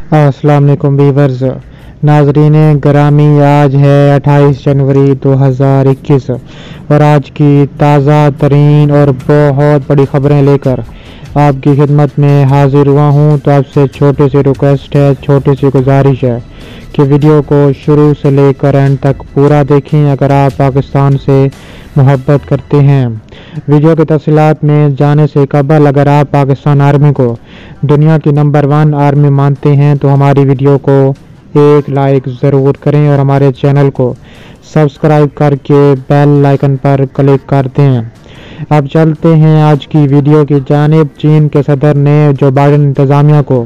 अस्सलाम वालेकुम व्यूअर्स नाजरीन ग्रामी। आज है 28 जनवरी 2021 और आज की ताज़ा तरीन और बहुत बड़ी ख़बरें लेकर आपकी खिदमत में हाजिर हुआ हूँ। तो आपसे छोटी सी रिक्वेस्ट है, छोटी सी गुजारिश है कि वीडियो को शुरू से लेकर एंड तक पूरा देखें अगर आप पाकिस्तान से मोहब्बत करते हैं। वीडियो की तफसीलात में जाने से कबल अगर आप पाकिस्तान आर्मी को दुनिया की नंबर 1 आर्मी मानते हैं तो हमारी वीडियो को एक लाइक ज़रूर करें और हमारे चैनल को सब्सक्राइब करके बेल आइकन पर क्लिक कर दें। अब चलते हैं आज की वीडियो की जानिब। चीन के सदर ने जो बाइडन इंतज़ामिया को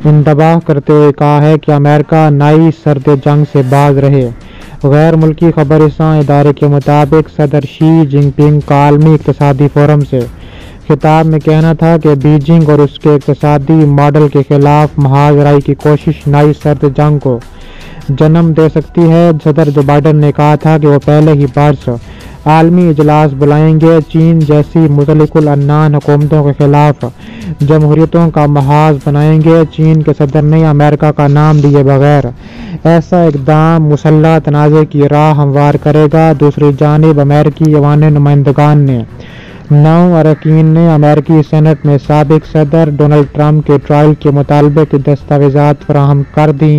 इंतबाह करते हुए कहा है कि अमेरिका नई सर्द जंग से बाज रहे। गैर मुल्की खबरसां इदारे के मुताबिक सदर शी जिनपिंग का आलमी इक़्तिसादी फोरम से खिताब में कहना था कि बीजिंग और उसके इक़्तिसादी मॉडल के खिलाफ महाजराई की कोशिश नई सर्द जंग को जन्म दे सकती है। सदर जो बाइडन ने कहा था कि वो पहले ही बरस आलमी इजलास बुलाएंगे। चीन जैसी मुतलकुल अन्नान हुकूमतों के खिलाफ जमहूरियतों का महाज बनाएंगे। चीन के सदर ने अमेरिका का नाम लिए बगैर ऐसा इकदाम मुसल्लह तनाज़े की राह हमवार करेगा। दूसरी जानिब अमेरिकी ऐवान नुमाइंदगान ने 9 अरकान ने अमेरिकी सेनेट में साबिक सदर डोनाल्ड ट्रंप के ट्रायल के मुतालबे की दस्तावेज़ात फराहम कर दी।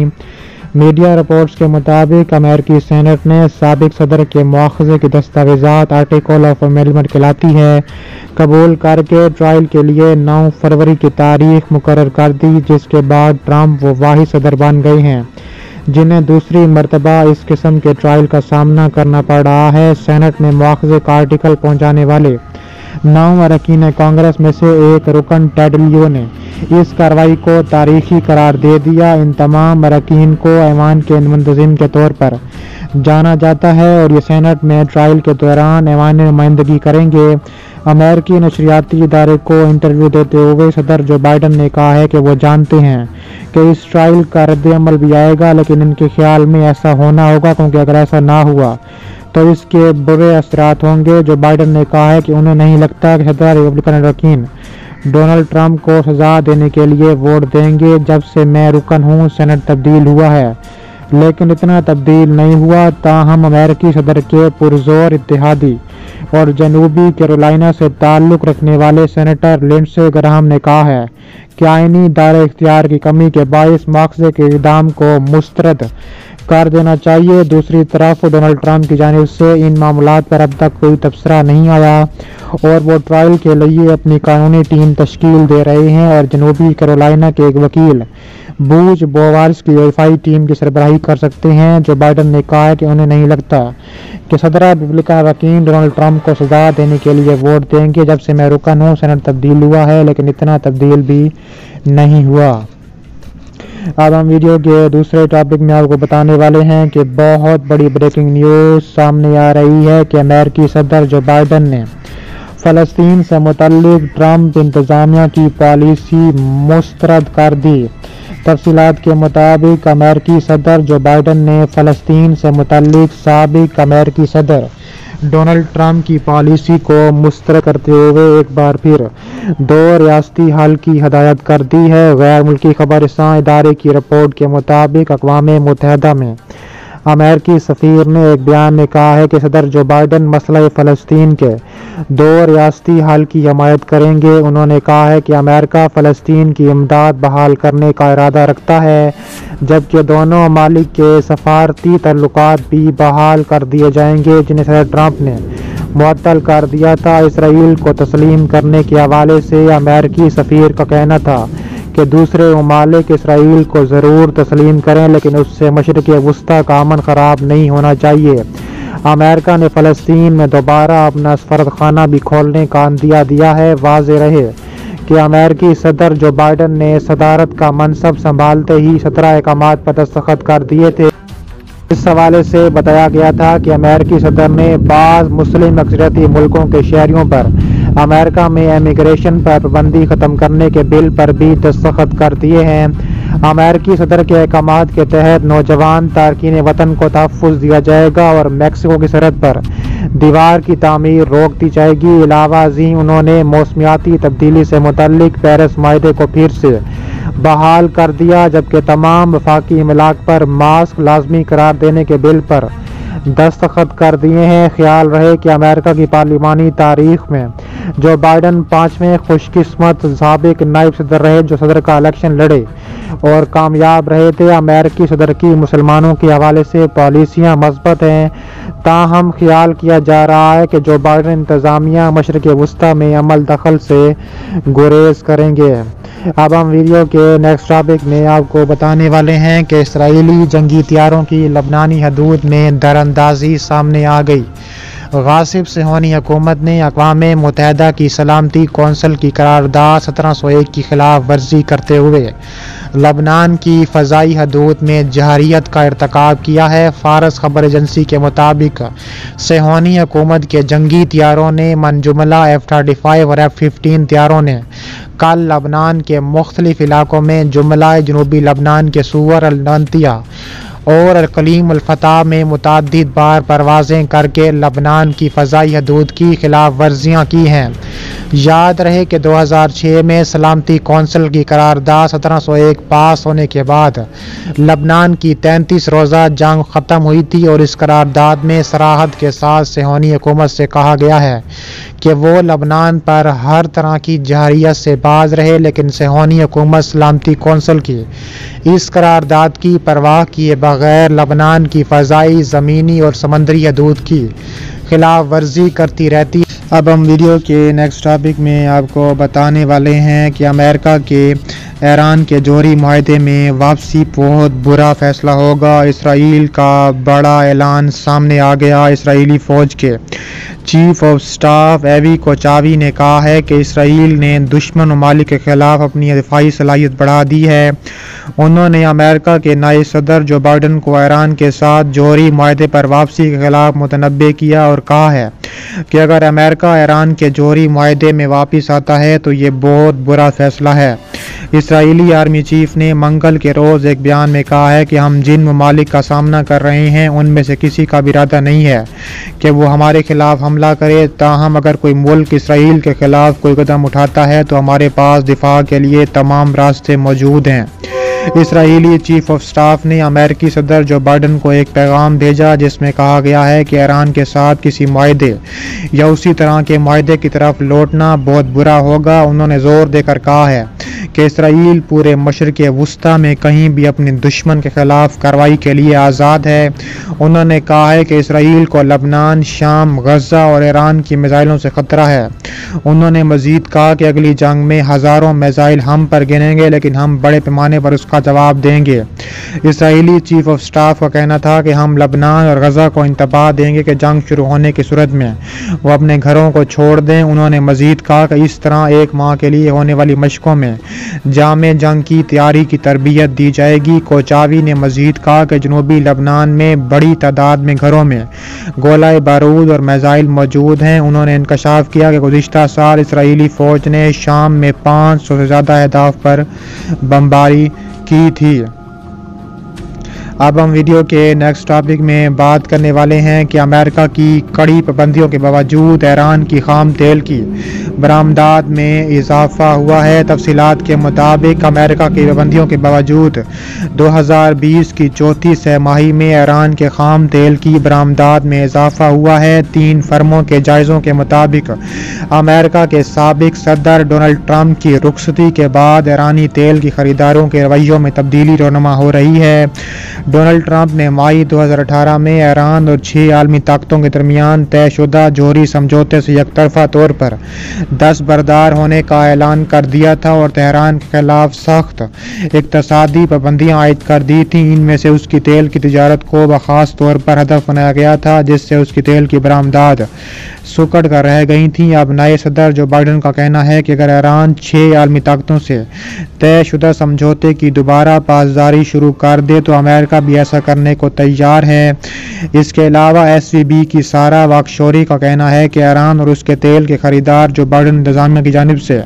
मीडिया रिपोर्ट्स के मुताबिक अमेरिकी सेनेट ने साबिक सदर के मुआख़ज़े की दस्तावेज़ात आर्टिकल ऑफ अमेंडमेंट कहलाती है कबूल करके ट्रायल के लिए 9 फरवरी की तारीख मुकर्रर कर दी, जिसके बाद ट्रंप वो वाहिद सदर बन गए हैं जिन्हें दूसरी मरतबा इस किस्म के ट्रायल का सामना करना पड़ रहा है। सेनेट में मुआख़ज़े का आर्टिकल पहुँचाने वाले 9 अरकान कांग्रेस में से एक रुकन टेड लियो ने इस कार्रवाई को तारीखी करार दे दिया। इन तमाम अरकान को ऐवान के मुंतज़िम के तौर पर जाना जाता है और ये सेनेट में ट्रायल के दौरान ऐवान नुमाइंदगी करेंगे। अमेरिकी नशरियाती इदारे को इंटरव्यू देते हुए सदर जो बाइडन ने कहा है कि वो जानते हैं कि इस ट्रायल का रद्द-ए-अमल भी आएगा, लेकिन इनके ख्याल में ऐसा होना होगा क्योंकि अगर ऐसा ना हुआ तो इसके बुरे असरात होंगे। जो बाइडन ने कहा है कि उन्हें नहीं लगता कि सदर रिपब्लिकन अरकान डोनाल्ड ट्रंप को सजा देने के लिए वोट देंगे। जब से मैं रुकन हूँ सेनेट तब्दील हुआ है, लेकिन इतना तब्दील नहीं हुआ। ताहम अमेरिकी सदर के पुरजोर इत्तेहादी और जनूबी कैरोलिना से ताल्लुक़ रखने वाले सेनेटर लिंडसे ग्राहम ने कहा है कि आईनी दायरे इख्तियार की कमी के बाइस मुआख़ज़े के इक़दाम को मुस्तरद कर देना चाहिए। दूसरी तरफ डोनाल्ड ट्रंप की जानिब से इन मामलात पर अब तक कोई तबसरा नहीं आया और वो ट्रायल के लिए अपनी कानूनी टीम तश्कील दे रहे हैं और जनूबी कैरोलिना के एक वकील बूच बोवाल्स की वेरीफाई टीम की सरबराही कर सकते हैं। जो बाइडन ने कहा है कि उन्हें नहीं लगता कि सदर रिपब्लिकन अरकान डोनाल्ड ट्रंप को सजा देने के लिए वोट देंगे। जब से मैं रुकन हूँ सेनेट तब्दील हुआ है, लेकिन इतना तब्दील भी नहीं हुआ। अब हम वीडियो के दूसरे टॉपिक में आपको बताने वाले हैं कि बहुत बड़ी ब्रेकिंग न्यूज़ सामने आ रही है कि अमेरिकी सदर जो बाइडन ने फ़लस्तीन से मुतल्लिक ट्रंप इंतज़ामिया की पॉलिसी मुस्तरद कर दी। तफसीलात के मुताबिक अमेरिकी सदर जो बाइडन ने फ़लस्तीन से मुतल्लिक साबिक अमेरिकी सदर डोनाल्ड ट्रंप की पॉलिसी को मुस्तरद करते हुए एक बार फिर 2 रियासती हल की हदायत कर दी है। गैर मुल्की खबरसां इदारे की रिपोर्ट के मुताबिक अक़वाम मुत्तहिदा में अमेरिकी सफ़ीर ने एक बयान में कहा है कि सदर जो बाइडन मसला फ़लस्तीन के 2 रियासती हल की हमायत करेंगे। उन्होंने कहा है कि अमेरिका फ़लस्तीन की इमदाद बहाल करने का इरादा रखता है, जबकि दोनों ममालिक के सफारती तल्लुकात भी बहाल कर दिए जाएंगे जिन्हें सदर ट्रंप ने मुअत्तल कर दिया था। इसराइल को तस्लीम करने के हवाले से अमेरिकी सफ़ीर का कहना था कि दूसरे ममालिक इसराइल को ज़रूर तस्लीम करें, लेकिन उससे मशरिक़ वस्ता का अमन ख़राब नहीं होना चाहिए। अमेरिका ने फ़लस्तीन में दोबारा अपना सफारत खाना भी खोलने का अंदिया दिया है। वाज़ेह रहे कि अमेरिकी सदर जो बाइडन ने सदारत का मनसब संभालते ही 17 अहकामात पर दस्तखत कर दिए थे। इस हवाले से बताया गया था कि अमेरिकी सदर ने बाज़ मुस्लिम अक्सरियती मुल्कों के शहरियों पर अमेरिका में इमिग्रेशन पर पाबंदी ख़त्म करने के बिल पर भी दस्तखत कर दिए हैं। अमेरिकी सदर के अहकामात के तहत नौजवान तारकीन वतन को तहफ़्फ़ुज़ दिया जाएगा और मैक्सिको की सरहद पर दीवार की तामीर रोक दी जाएगी। अलावा अज़ीम उन्होंने मौसमियाती तब्दीली से मुतल्लिक पेरिस माहदे को फिर से بحال کر دیا، جبکہ تمام وفاقی املاک پر ماسک لازمی قرار دینے کے بل پر دستخط کر دیے ہیں۔ خیال رہے کہ امریکہ کی پارلیمانی تاریخ میں جو بائیڈن 5ویں خوش قسمت سابق نائب صدر رہے جو صدر کا الیکشن لڑے اور کامیاب رہے تھے۔ امریکی صدر کی مسلمانوں کے حوالے سے پالیسیاں مثبت ہیں، تاہم خیال کیا جا رہا ہے کہ جو بائیڈن انتظامیہ مشرق وسطی میں عمل دخل سے گریز کریں گے۔ اب ہم ویڈیو کے نیکسٹ ٹاپک میں آپ کو بتانے والے ہیں کہ اسرائیلی جنگی طیاروں کی لبنانی حدود میں دراندازی سامنے آ گئی۔ غاصب صہیونی حکومت نے اقوام متحدہ کی سلامتی کونسل کی قرارداد 1701 کی خلاف ورزی کرتے ہوئے لبنان کی فضائی حدود میں جارحیت کا ارتکاب کیا ہے۔ فارس خبر ایجنسی کے مطابق صہیونی حکومت کے جنگی طیاروں نے من جملہ F-35 اور F-15 طیاروں نے کل لبنان کے مختلف علاقوں میں جملہ جنوبی لبنان کے سور النطیہ اور القلیم الفتح میں متعدد بار پروازیں کر کے لبنان کی فضائی حدود کی خلاف ورزیاں کی ہیں۔ یاد رہے کہ 2006 میں سلامتی کونسل کی قرارداد 1701 پاس ہونے کے بعد لبنان کی 33 روزہ جنگ ختم ہوئی تھی اور اس قرارداد میں صراحت کے ساتھ صہیونی حکومت سے کہا گیا ہے کہ وہ لبنان پر ہر طرح کی جارحیت سے باز رہے، لیکن صہیونی حکومت سلامتی کونسل کی اس قرارداد کی پرواہ کیے بغیر لبنان کی فضائی، زمینی اور سمندری حدود کی خلاف ورزی کرتی رہتی ہے۔ اب ہم ویڈیو کے نیکسٹ ٹاپک میں آپ کو بتانے والے ہیں کہ امریکہ کے ایران کے جوہری معاہدے میں واپسی بہت برا فیصلہ ہوگا۔ اسرائیل کا بڑا اعلان سامنے آ گیا۔ اسرائیلی فوج کے چیف آف سٹاف ایوی کوچاوی نے کہا ہے کہ اسرائیل نے دشمن ممالک کے خلاف اپنی دفاعی صلاحیت بڑھا دی ہے۔ انہوں نے امریکہ کے نائب صدر جو بائیڈن کو ایران کے ساتھ جوہری معاہدے پر واپسی کے خلاف متنبہ کیا اور کہا ہے کہ اگر امریکہ ایران کے جوہری معاہدے میں واپس آتا ہے تو یہ بہت برا فیصلہ ہے۔ اسرائیلی آرمی چیف نے منگل کے روز ایک بیان میں کہا ہے کہ ہم جن ممالک کا سامنا کر رہے ہیں ان میں سے کسی کا بھی ارادہ نہیں ہے کہ وہ ہمارے خلاف حملہ کرے، تاہم اگر کوئی ملک اسرائیل کے خلاف کوئی قدم اٹھاتا ہے تو ہمارے پاس دفاع کے لیے تمام راستے موجود ہیں۔ اسرائیلی چیف آف سٹاف نے امریکی صدر جو بائیڈن کو ایک پیغام بھیجا جس میں کہا گیا ہے کہ ایران کے ساتھ کسی معاہدے یا اسی طرح کے معاہدے کی طرف لوٹنا بہت برا ہوگا۔ انہوں نے زور دے کر کہا ہے کہ اسرائیل پورے مشرق وسطی میں کہیں بھی اپنے دشمن کے خلاف کارروائی کے لیے آزاد ہے۔ انہوں نے کہا ہے کہ اسرائیل کو لبنان، شام، غزہ اور ایران کی میزائلوں سے خطرہ ہے۔ انہوں نے مزید کہا کہ اگلی جنگ میں ہزاروں میزائل ہم پر گریں گے، لیکن ہم بڑے پیمانے پر اس کا جواب دیں گے۔ اسرائیلی چیف آف سٹاف کا کہنا تھا کہ ہم لبنان اور غزہ کو انتباہ دیں گے کہ جنگ شروع ہونے کی صورت میں وہ اپنے گھروں کو چھوڑ دیں۔ انہوں نے مزید کہا کہ اس طرح ایک ماہ کے لیے ہونے والی مشقوں میں جامع جنگ کی تیاری کی تربیت دی جائے گی۔ کوچاوی نے مزید کہا کہ جنوبی لبنان میں بڑی تعداد میں گھروں میں گولہ بارود اور میزائل موجود ہیں۔ انہوں نے انکشاف کیا کہ گزشتہ سال اسرائیلی فوج نے شام میں 500 سے زیادہ اہداف پر بمباری کی تھی۔ اب ہم ویڈیو کے نیکسٹ ٹاپک میں بات کرنے والے ہیں کہ امریکہ کی کڑی پابندیوں کے باوجود ایران کی خام تیل کی برآمدات میں اضافہ ہوا ہے۔ تفصیلات کے مطابق امریکہ کی پابندیوں کے باوجود 2020 کی چوتھی سہ ماہی میں ایران کے خام تیل کی برآمدات میں اضافہ ہوا ہے۔ 3 فرموں کے جائزوں کے مطابق امریکہ کے سابق صدر ڈونلڈ ٹرمپ کی رخصتی کے بعد ایرانی تیل کی خریداروں کے رویوں میں تبدیلی رونما ہو رہی ہے۔ ڈونلڈ ٹرمپ نے مئی 2018 میں ایران اور 6 عالمی طاقتوں کے درمیان طے شدہ جوہری سمجھوتے سے یک طرفہ طور پر دستبردار ہونے کا اعلان کر دیا تھا اور تہران کے خلاف سخت اقتصادی پابندیاں عائد کر دی تھیں۔ ان میں سے اس کی تیل کی تجارت کو بخاص طور پر ہدف بنایا گیا تھا، جس سے اس کی تیل کی برآمدات سکڑ کر رہ گئی تھیں۔ اب نئے صدر جو بائیڈن کا کہنا ہے کہ اگر ایران 6 عالمی طاقتوں سے طے شدہ سمجھوتے کی دوبارہ پاسداری شروع کر دے تو امریکہ امریکہ بھی ایسا کرنے کو تیار ہے۔ اس کے علاوہ ایس وی بی کی سارا واکشوری کا کہنا ہے کہ ایران اور اس کے تیل کے خریدار جو بائیڈن انتظامیہ کی جانب سے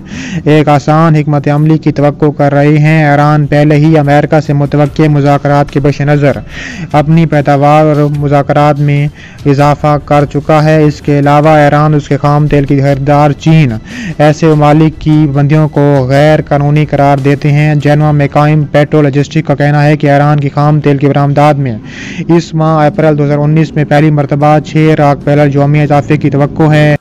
ایک آسان حکمت عملی کی توقع کر رہے ہیں۔ ایران پہلے ہی امریکہ سے متوقع مذاکرات کے پیش نظر اپنی پیداوار اور مذاکرات میں اضافہ کر چکا ہے۔ اس کے علاوہ ایران اس کے خام تیل کی خریدار چین ایسے ممالک کی پابندیوں کو غیر قانونی قرار دیتے ہیں۔ جنوا میں قائم پیٹرو لاجسٹک کا کہنا ہے کہ ایران کی خام تیل کی برآمدات میں اس ماہ اپریل 2019 میں پہلی مرتبہ 6 ارب بیرل یومیہ اضافے کی توقع ہے۔